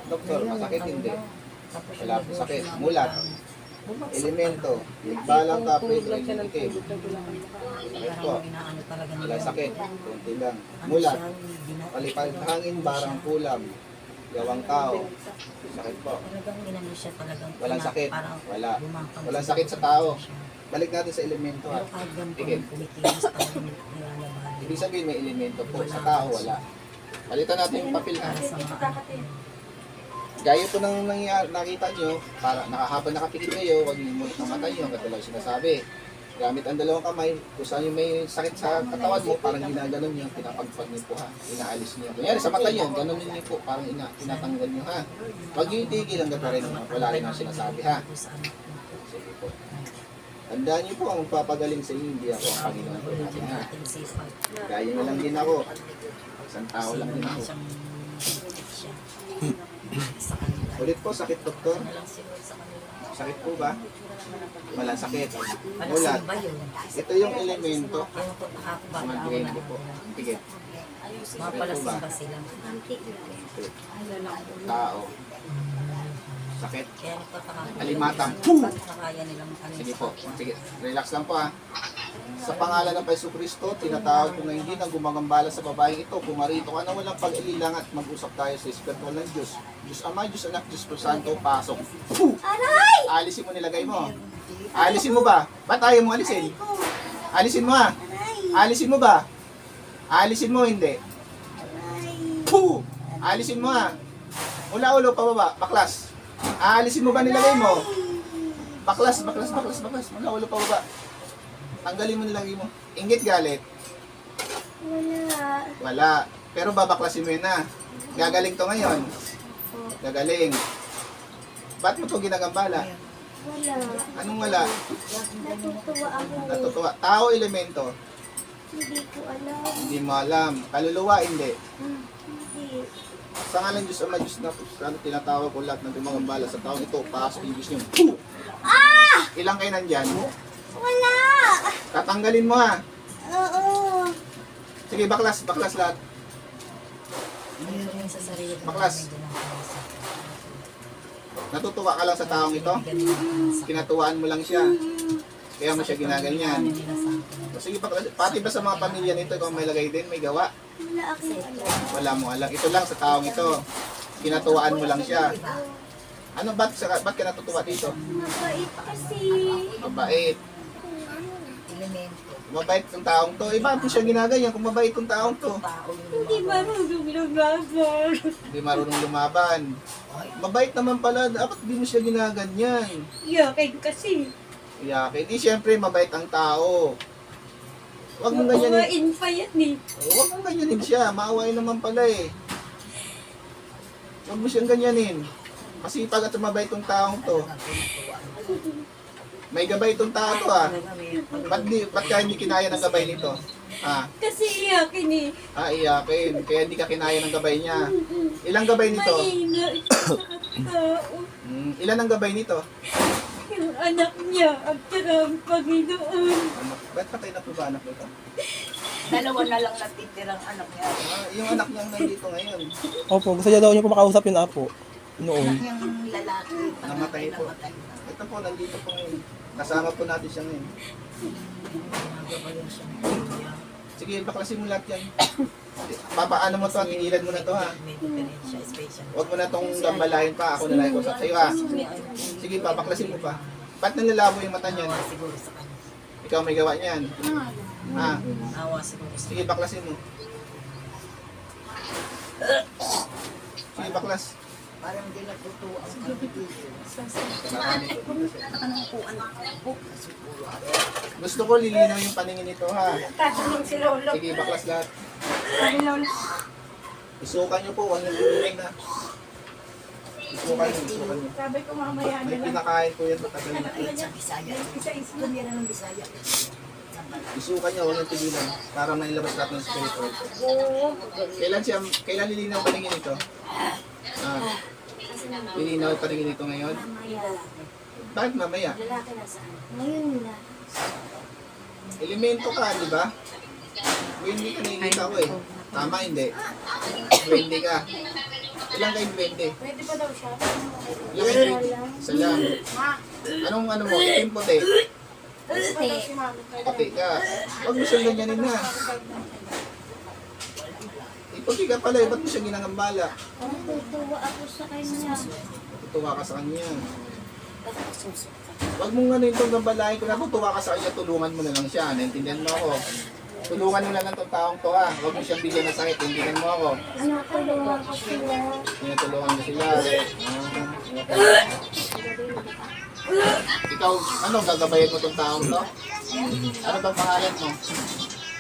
Doktor, masakit hindi. Wala po sakit. Mulat. Elemento. Balang kapoy. Itim. Sakit po. Wala sakit. Kunti lang. Mulat. Palipad hangin, barang kulam. Gawang tao. Sakit po. Walang sakit. Wala. Walang sakit sa tao. Balik natin sa elemento ha. Tigil. Ibig sabihin may elemento po. Sa tao wala. Palitan natin yung papel ha. Gaya po nang nakita nyo, para habang nakapikit kayo, huwag yung mulit ng mata nyo, katulad sinasabi. Gamit ang dalawang kamay, kung saan yung may sakit sa katawan mo, parang ginaganon nyo, pinapagpag nyo po ha, inaalis nyo. Kunyari sa mata nyo, ganon nyo po, parang tinatanggal nyo ha. Huwag yung itigil hanggang pa rin, wala rin ang sinasabi ha. Sige po. Tandaan nyo po, ang magpapagaling sa inyo, hindi ako ang Panginoon po natin ha. Gaya na lang din ako. Isang tao lang din ako. Ulit po, sakit doktor? Sakit po ba? Walang sakit. Mulat. Ito yung elemento. Mag-gain ko po. Sige. Sakit po ba? Tao. Sakit. Alimatang. Sige po. Sige. Relax lang po ha. Sa pangalan ng Jesucristo, tinatawag ko ngayon din ang gumagambala sa babaeng ito. Pumarito ka na walang pag-alilang at mag-usap tayo sa espiritual ng Diyos. Diyos Ama, Diyos Anak, Diyos Santo, pasok. Alisin mo, nilagay mo. Alisin mo ba? Ba't ayaw mo alisin? Alisin mo ha. Alisin mo ba? Alisin mo, hindi. Alisin mo ha. Mula ulo, pababa, baklas. Alisin mo ba nilagay mo? Baklas. Mula ulo, pababa. Tanggalin mo nilagay mo. Inggit, galit? Wala. Pero babaklasin mo yun na. Gagaling to ngayon. Gagaling. Ba't mo to ginagambala? Wala. Anong wala? Natutuwa ako. Natutuwa. Tao, elemento? Hindi ko alam. Hindi mo alam. Kaluluwa, hindi. Hindi. Sa ngalan Diyos Ama, Diyos na tinatawag ko lahat ng gumagambala sa taong ito. Pasok yung Diyos niyo. Ilang kayo nandyan? Wala. Tatanggalin mo ha. Oo. Sige, baklas lahat. Baklas. Natutuwa ka lang sa taong ito? Kinatuwaan mo lang siya. Kaya mo siya ginaganyan. Sige, baklas. Pati ba sa mga pamilya nito, ikaw may lagay din, may gawa? Wala akong alam. Wala mo alam. Ito lang sa taong ito. Kinatuwaan mo lang siya. Ano, ba't ka natutuwa dito? Mabait kasi. Mabait. Mabait yung taong to. Eh, bakit mo siya ginaganyan kung mabait yung taong to? Hindi marunong lumaban. Hindi marunong lumaban. Mabait naman pala. Dapat di mo siya ginaganyan. Yakin kasi. Iyakin. Di siyempre mabait ang tao. Huwag mong ganyanin. Kumain pa yan eh. Huwag mong ganyanin siya. Maawain naman pala eh. Huwag mo siyang ganyanin. Masipag at mabait yung taong to. May gabay itong tao to ha. Ba't ka hindi kinaya ng gabay nito? Kasi iyakin eh. Iyakin. Kaya hindi ka kinaya ng gabay niya. Ilang gabay nito? Mahina siya sa tao. Ilan ang gabay nito? Yung anak niya at saka ang Panginoon. Ba't patay na po ba anak nito? Dalawa na lang natitirang anak niya. Yung anak niya nandito ngayon. Opo, gusto niya daw niya po makausap yung apo. Noon. Anak niyang lalaki. Namatay po. Ito po, nandito po ngayon. Kasama po natin siya ngayon. Sige, baklasin mo lahat yan. Papaano mo to, tigilan mo na to ha. Huwag mo na tong gambalahin pa. Ako na lang kusap sa'yo ha. Sige, baklasin mo pa. Ba't nalalabo yung mata niyan? Ikaw may gawa niyan. Ha? Sige, baklasin mo. Sige, baklas. Parang hindi natutuwa ang kapitid. Gusto ko lilinaw yung paningin nito ha. Tatanong si Lolo. Sige, baklas lahat. Ay, Lolo. Isukan nyo po, huwag nyo lulunay na. Isukan nyo. Sabi ko mamaya May pinakain po yan matagal na. Bisaya. Tumira ng Bisaya. Isukan nyo, huwag nyo tigilan. Para mailabas lahat ng spiritual. Kailan lilinaw ang paningin nito? Lilinaw ang paningin nito ngayon? Bakit mamaya? Ngayon na. Elemento ka, di ba? Hindi ka nakikita ko eh. Tama, hindi. Hindi ka. Ilang kayo 20? Pwede pa daw siya? Ilang kayo 20? Isa lang. Anong ano mo? Itim puti. Pwede pa daw si mami. Puti ka. Huwag mo siyang ganyanin na. Puti ka pala eh. Ba't mo siya ginangambala? Natutuwa ako sa kanya. Tutuwa ka sa kanya. Huwag mong ano itong gambalain. Kung natutuwa ka sa kanya, tulungan mo na lang siya. Naintindihan mo ako. Tulungan mo na lang itong taong to ha. Huwag mo siyang bigyan ng sakit. Naintindihan mo ako. Ano, tulungan ko sila. Tinutulungan mo sila. Ikaw, ano, gagabayan mo itong taong to? Ano bang pangalan mo?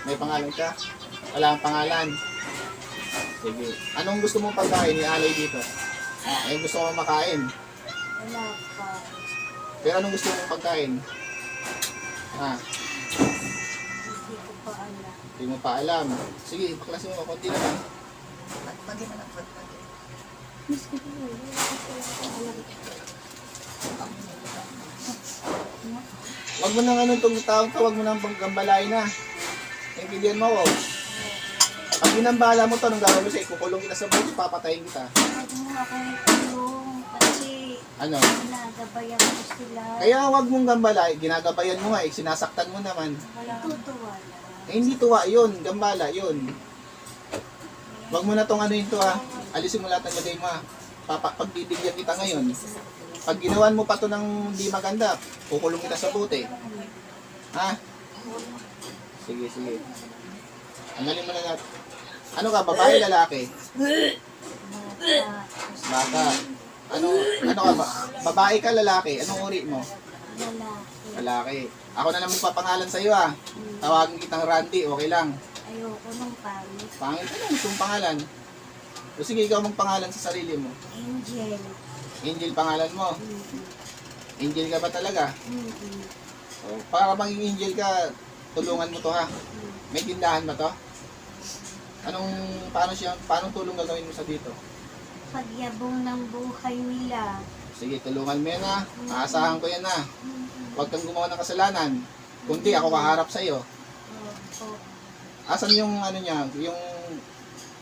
May pangalan ka? Wala kang pangalan. Sige. Anong gusto mong pagkain? Ialay dito. Anong gusto mong makain? Wala pa. Pero anong gusto mong pagkain? Ha? Hindi ko pa alam. Hindi mo pa alam. Sige, baklasin mo. Kunti naman. Patpagin na lang, patpagin. Miski ko wala ko alam. Huwag mo nang anong itong taong to. Huwag mo nang gambalain na. Naintindihan mo ako. Pag ginambala mo to, anong gagawin mo sa'yo? Kukulong kita sa buhok, papatayin kita. Huwag mo akong tulong kasi Ano? ginagabayan ko sila. Kaya huwag mong gambalay. Ginagabayan mo nga eh. Sinasaktan mo naman. Tutuwa lang. Eh, hindi tuwa yun. Gambala yun. Huwag mo na tong ano yun to ha. Alisin mo lahat ng lagay mo ha. Pagbibigyan kita ngayon. Pag ginawan mo pa to ng di maganda, kukulong kita sa puti. Ha? Sige, sige. Analin mo na lahat. Ano ka, babae, lalaki? Bata. Ano ka ba? Babae ka, lalaki? Anong uri mo? Lalaki. Lalaki. Ako na lang magpapangalan sa'yo ha. Tawagin kitang Randy, okay lang. Ayoko nung pangit. Pangit ka lang, itong pangalan. O sige, ikaw magpangalan sa sarili mo. Angel. Angel pangalan mo. Angel ka ba talaga? O, para maging angel ka, tulungan mo to ha. May tindahan ba to? Paano tulong gagawin mo sa dito? Pagyabong ng buhay nila. Sige, tulungan mo yan ha. Aasahan ko yan ha. Huwag kang gumawa ng kasalanan. Kundi ako kaharap sa'yo. Opo. Asan yung ano niya, yung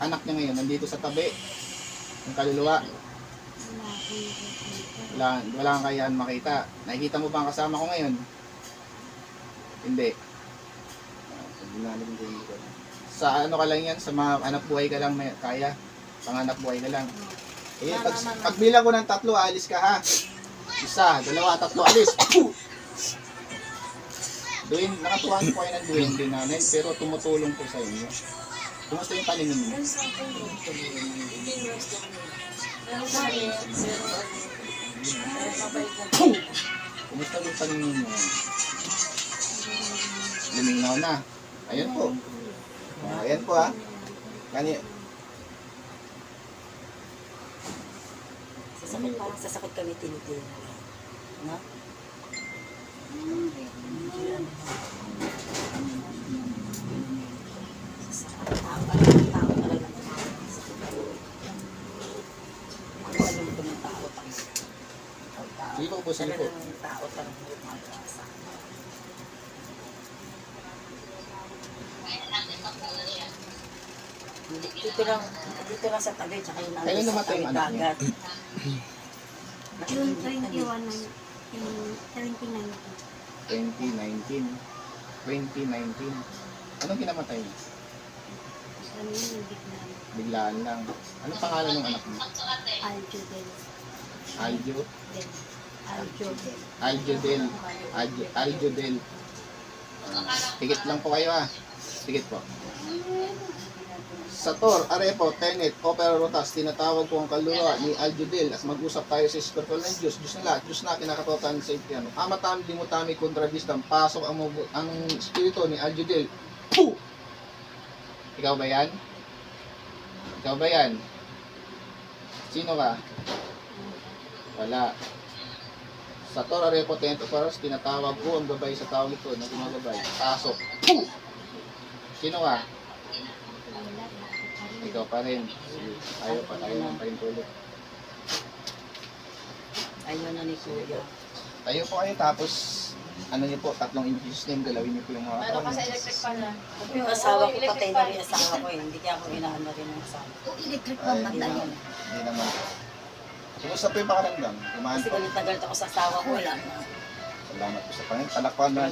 anak niya ngayon, nandito sa tabi. Yung kaluluwa. Wala akong nakikita. Wala kang kayaan makita. Nakikita mo ba ang kasama ko ngayon? Hindi. Sa ano ka lang yan, sa mga anak buhay ka lang may kaya. Panganak buhay ka lang. Eh, pagbilang ko ng 3, alis ka ha. 1, 2, 3, alis. Nakatuhan po kayo ng duwin din namin, pero tumutulong po sa inyo. Kumusta yung paningin mo? Kumusta yung paningin mo? Luminaw na. Ayan po. Ayan po ha. Sasakit kami tinitin. Ha? Hindi po, busin po. Dito lang sa tabi, tsaka yung Kailan nandun sa namatay tabi yung anak niya? dagat. June 21 ng 2019. 2019. Anong kinamatay niya? Ano yun, bigla. Biglaan lang. Anong pangalan ng anak mo? Aljodel. Aljo? Aljodel. Aljodel. Tikit lang po kayo ha. Tikit po. Sator, Arepo, Tenet, Opera Rotas, tinatawag ko ang kaluluwa ni Aljodel at mag-usap tayo sa espiritual ng Diyos. Diyos na lahat, Diyos na kinakatotohanan sa Eterno. Ama tam, dimutami, kontrabistam, pasok ang espiritu ni Aljodel. Puh! Ikaw ba yan? Ikaw ba yan? Sino ka? Wala. Sator, Arepo, Tenet, Opera Rotas, tinatawag ko ang gabay sa tao ito na gumagabay. Pasok. Puh! Sino ka? Ikaw pa rin. Ayaw pa tayo ng pahintulot. Ayaw na ni Kuya. Tayo po kayo tapos ano niyo po, 3 infusion name, galawin niyo po yung mga Ano ka katawan sa niyo. electric pan na? Yung asawa ko, patay na rin yung asawa ko eh. Hindi kaya ako inaano rin ng asawa ko. Kung electric Ay, pa Hindi matay. naman. Hindi naman. Kumusta po yung pakaramdam? Kumain Kasi po. galit na galit ako sa asawa ko. Wala na. Salamat po sa Panginoon. Palakpan na